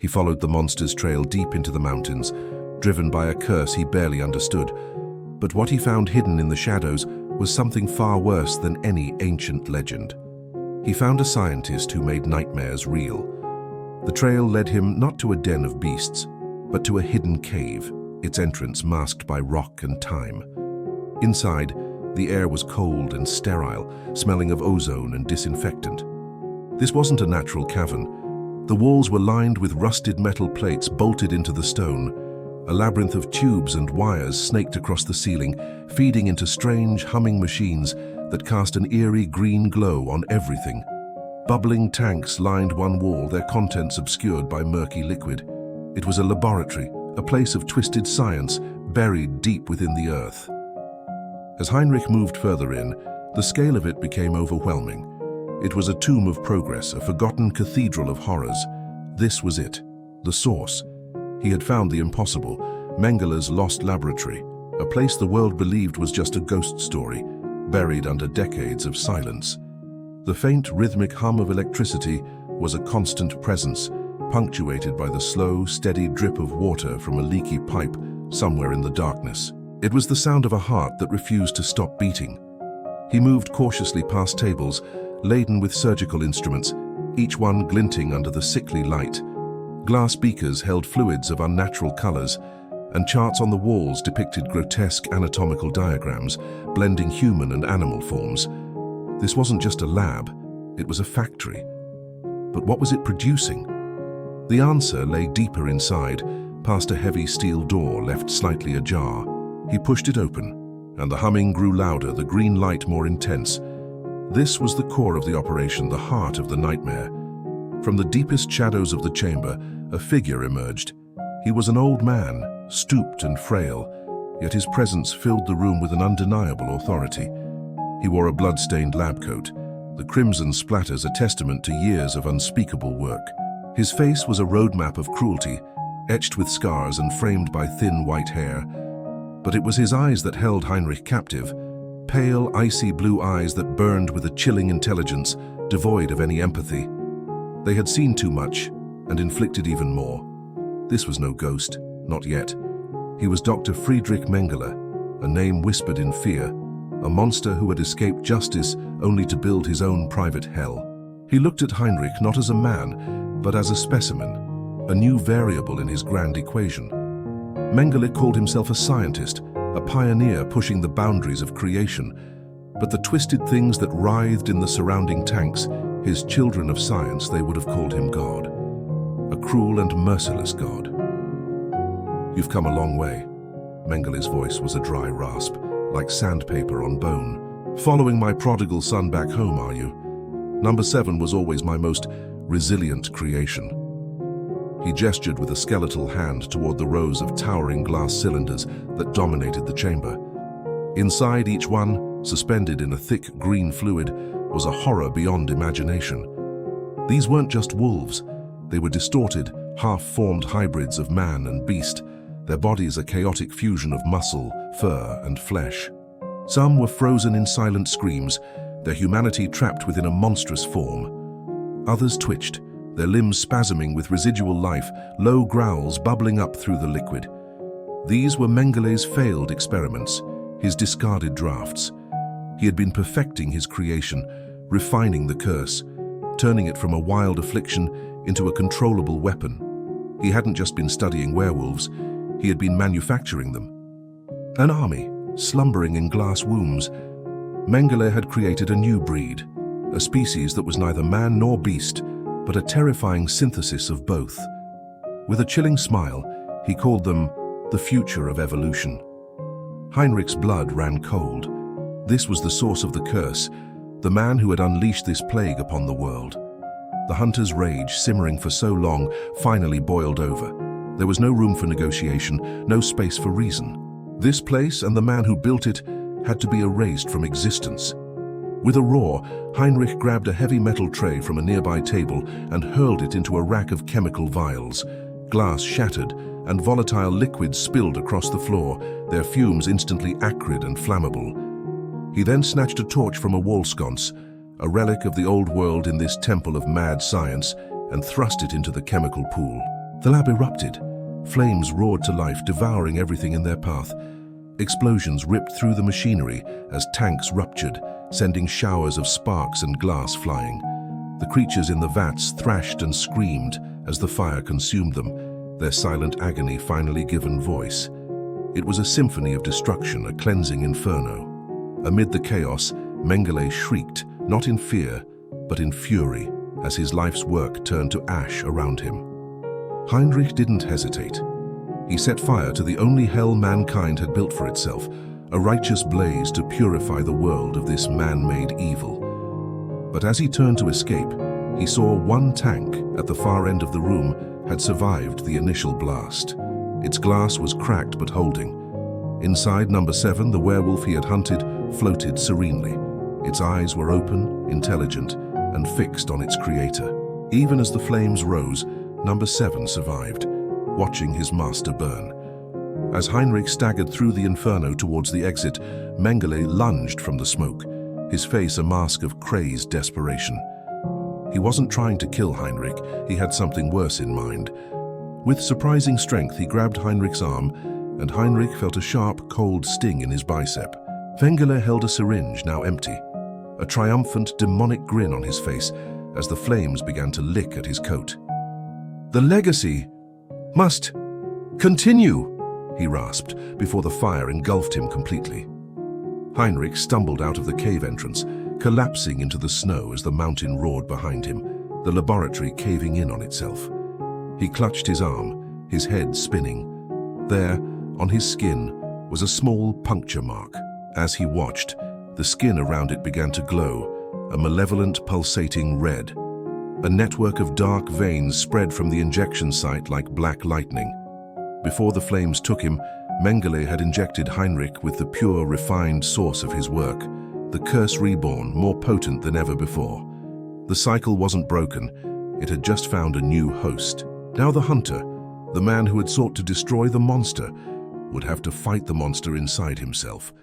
He followed the monster's trail deep into the mountains, driven by a curse he barely understood. But what he found hidden in the shadows was something far worse than any ancient legend. He found a scientist who made nightmares real. The trail led him not to a den of beasts, but to a hidden cave, its entrance masked by rock and time. Inside, the air was cold and sterile, smelling of ozone and disinfectant. This wasn't a natural cavern. The walls were lined with rusted metal plates bolted into the stone. A labyrinth of tubes and wires snaked across the ceiling, feeding into strange, humming machines that cast an eerie green glow on everything. Bubbling tanks lined one wall, their contents obscured by murky liquid. It was a laboratory, a place of twisted science buried deep within the earth. As Heinrich moved further in, the scale of it became overwhelming. It was a tomb of progress, a forgotten cathedral of horrors. This was it, the source. He had found the impossible, Mengele's lost laboratory, a place the world believed was just a ghost story, buried under decades of silence. The faint, rhythmic hum of electricity was a constant presence, punctuated by the slow, steady drip of water from a leaky pipe somewhere in the darkness. It was the sound of a heart that refused to stop beating. He moved cautiously past tables, laden with surgical instruments, each one glinting under the sickly light. Glass beakers held fluids of unnatural colors, and charts on the walls depicted grotesque anatomical diagrams, blending human and animal forms. This wasn't just a lab, it was a factory. But what was it producing? The answer lay deeper inside, past a heavy steel door left slightly ajar. He pushed it open, and the humming grew louder, the green light more intense. This was the core of the operation, the heart of the nightmare. From the deepest shadows of the chamber, a figure emerged. He was an old man, stooped and frail, yet his presence filled the room with an undeniable authority. He wore a blood-stained lab coat, the crimson splatters a testament to years of unspeakable work. His face was a roadmap of cruelty, etched with scars and framed by thin white hair. But it was his eyes that held Heinrich captive, pale, icy blue eyes that burned with a chilling intelligence, devoid of any empathy. They had seen too much and inflicted even more. This was no ghost, not yet. He was Dr. Friedrich Mengele, a name whispered in fear, a monster who had escaped justice only to build his own private hell. He looked at Heinrich not as a man, but as a specimen, a new variable in his grand equation. Mengele called himself a scientist, a pioneer pushing the boundaries of creation. But the twisted things that writhed in the surrounding tanks, his children of science, they would have called him God. A cruel and merciless God. "You've come a long way." Mengele's voice was a dry rasp, like sandpaper on bone. "Following my prodigal son back home, are you? Number 7 was always my most resilient creation." He gestured with a skeletal hand toward the rows of towering glass cylinders that dominated the chamber. Inside each one, suspended in a thick green fluid, was a horror beyond imagination. These weren't just wolves. They were distorted, half-formed hybrids of man and beast, their bodies a chaotic fusion of muscle, fur, and flesh. Some were frozen in silent screams, their humanity trapped within a monstrous form. Others twitched, their limbs spasming with residual life, low growls bubbling up through the liquid. These were Mengele's failed experiments, his discarded drafts. He had been perfecting his creation, refining the curse, turning it from a wild affliction into a controllable weapon. He hadn't just been studying werewolves, he had been manufacturing them. An army, slumbering in glass wombs. Mengele had created a new breed, a species that was neither man nor beast, but a terrifying synthesis of both. With a chilling smile, he called them the future of evolution. Heinrich's blood ran cold. This was the source of the curse, the man who had unleashed this plague upon the world. The hunter's rage, simmering for so long, finally boiled over. There was no room for negotiation, no space for reason. This place and the man who built it had to be erased from existence. With a roar, Heinrich grabbed a heavy metal tray from a nearby table and hurled it into a rack of chemical vials. Glass shattered, and volatile liquids spilled across the floor, their fumes instantly acrid and flammable. He then snatched a torch from a wall sconce, a relic of the old world in this temple of mad science, and thrust it into the chemical pool. The lab erupted. Flames roared to life, devouring everything in their path. Explosions ripped through the machinery as tanks ruptured, sending showers of sparks and glass flying. The creatures in the vats thrashed and screamed as the fire consumed them, their silent agony finally given voice. It was a symphony of destruction, a cleansing inferno. Amid the chaos, Mengele shrieked, not in fear, but in fury, as his life's work turned to ash around him. Heinrich didn't hesitate. He set fire to the only hell mankind had built for itself, a righteous blaze to purify the world of this man-made evil. But as he turned to escape, he saw one tank at the far end of the room had survived the initial blast. Its glass was cracked but holding. Inside number 7, the werewolf he had hunted floated serenely. Its eyes were open, intelligent, and fixed on its creator. Even as the flames rose, number 7 survived, watching his master burn. As Heinrich staggered through the inferno towards the exit, Mengele lunged from the smoke, his face a mask of crazed desperation. He wasn't trying to kill Heinrich, he had something worse in mind. With surprising strength, he grabbed Heinrich's arm, and Heinrich felt a sharp, cold sting in his bicep. Mengele held a syringe, now empty, a triumphant, demonic grin on his face as the flames began to lick at his coat. "The legacy must continue," he rasped, before the fire engulfed him completely. Heinrich stumbled out of the cave entrance, collapsing into the snow as the mountain roared behind him, the laboratory caving in on itself. He clutched his arm, his head spinning. There, on his skin, was a small puncture mark. As he watched, the skin around it began to glow, a malevolent, pulsating red. A network of dark veins spread from the injection site like black lightning. Before the flames took him, Mengele had injected Heinrich with the pure, refined source of his work, the curse reborn, more potent than ever before. The cycle wasn't broken, it had just found a new host. Now the hunter, the man who had sought to destroy the monster, would have to fight the monster inside himself.